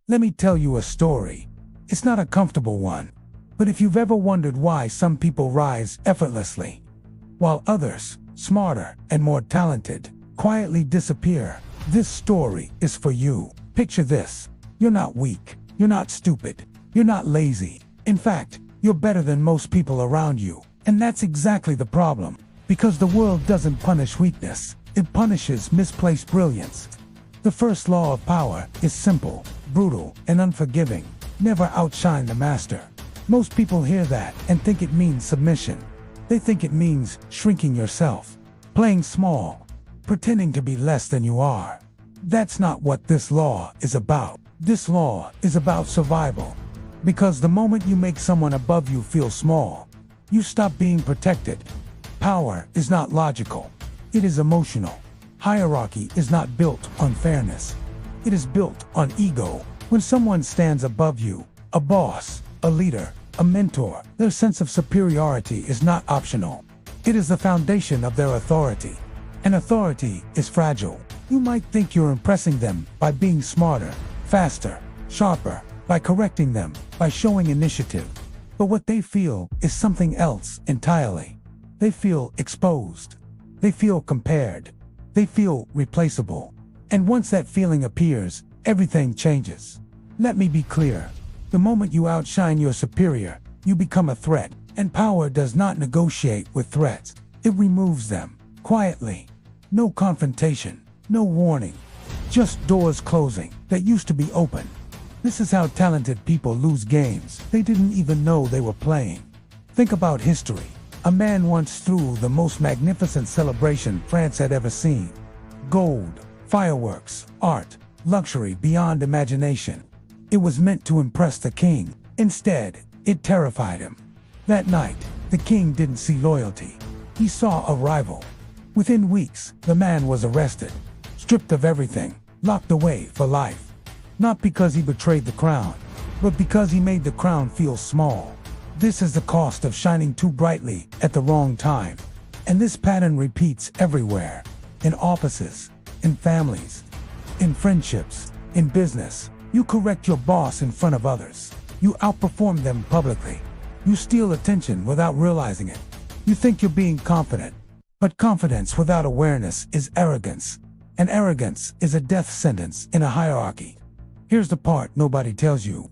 Let me tell you a story. It's not a comfortable one, but if you've ever wondered why some people rise effortlessly, while others, smarter and more talented, quietly disappear, this story is for you. Picture this. You're not weak. You're not stupid. You're not lazy. In fact, you're better than most people around you. And that's exactly the problem. Because the world doesn't punish weakness. It punishes misplaced brilliance. The first law of power is simple, brutal, and unforgiving. Never outshine the master. Most people hear that and think it means submission. They think it means shrinking yourself, playing small, pretending to be less than you are. That's not what this law is about. This law is about survival. Because the moment you make someone above you feel small, you stop being protected. Power is not logical. It is emotional. Hierarchy is not built on fairness. It is built on ego. When someone stands above you, a boss, a leader, a mentor, their sense of superiority is not optional. It is the foundation of their authority. And authority is fragile. You might think you're impressing them by being smarter, faster, sharper, by correcting them, by showing initiative. But what they feel is something else entirely. They feel exposed. They feel compared. They feel replaceable. And once that feeling appears, everything changes. Let me be clear. The moment you outshine your superior, you become a threat. And power does not negotiate with threats. It removes them, quietly. No confrontation, no warning. Just doors closing that used to be open. This is how talented people lose games they didn't even know they were playing. Think about history. A man once threw the most magnificent celebration France had ever seen. Gold, fireworks, art, luxury beyond imagination. It was meant to impress the king. Instead, it terrified him. That night, the king didn't see loyalty. He saw a rival. Within weeks, the man was arrested, stripped of everything, locked away for life. Not because he betrayed the crown, but because he made the crown feel small. This is the cost of shining too brightly at the wrong time. And this pattern repeats everywhere. In offices, in families, in friendships, in business. You correct your boss in front of others. You outperform them publicly. You steal attention without realizing it. You think you're being confident. But confidence without awareness is arrogance. And arrogance is a death sentence in a hierarchy. Here's the part nobody tells you.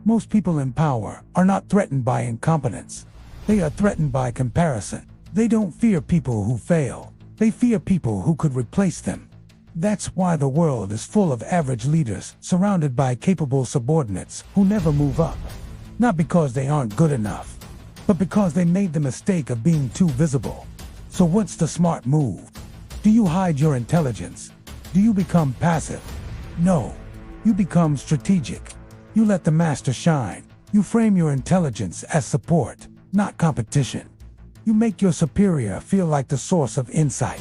Most people in power are not threatened by incompetence. They are threatened by comparison. They don't fear people who fail. They fear people who could replace them. That's why the world is full of average leaders surrounded by capable subordinates who never move up. Not because they aren't good enough, but because they made the mistake of being too visible. So what's the smart move? Do you hide your intelligence? Do you become passive? No. You become strategic. You let the master shine. You frame your intelligence as support, not competition. You make your superior feel like the source of insight.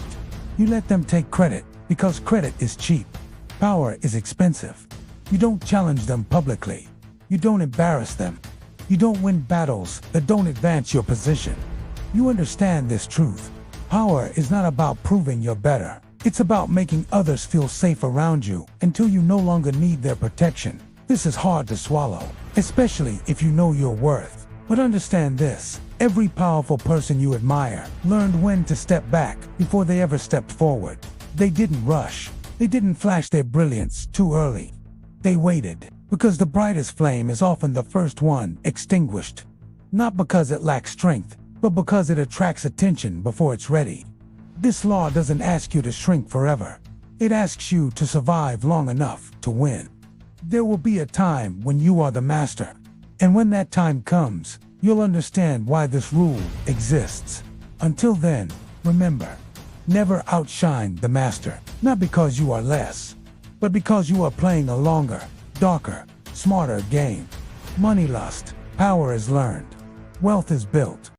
You let them take credit because credit is cheap. Power is expensive. You don't challenge them publicly. You don't embarrass them. You don't win battles that don't advance your position. You understand this truth. Power is not about proving you're better. It's about making others feel safe around you until you no longer need their protection. This is hard to swallow, especially if you know your worth. But understand this, every powerful person you admire learned when to step back before they ever stepped forward. They didn't rush. They didn't flash their brilliance too early. They waited, because the brightest flame is often the first one extinguished. Not because it lacks strength, but because it attracts attention before it's ready. This law doesn't ask you to shrink forever. It asks you to survive long enough to win. There will be a time when you are the master. And when that time comes, you'll understand why this rule exists. Until then, remember, never outshine the master. Not because you are less, but because you are playing a longer, darker, smarter game. Money lust, power is learned, wealth is built.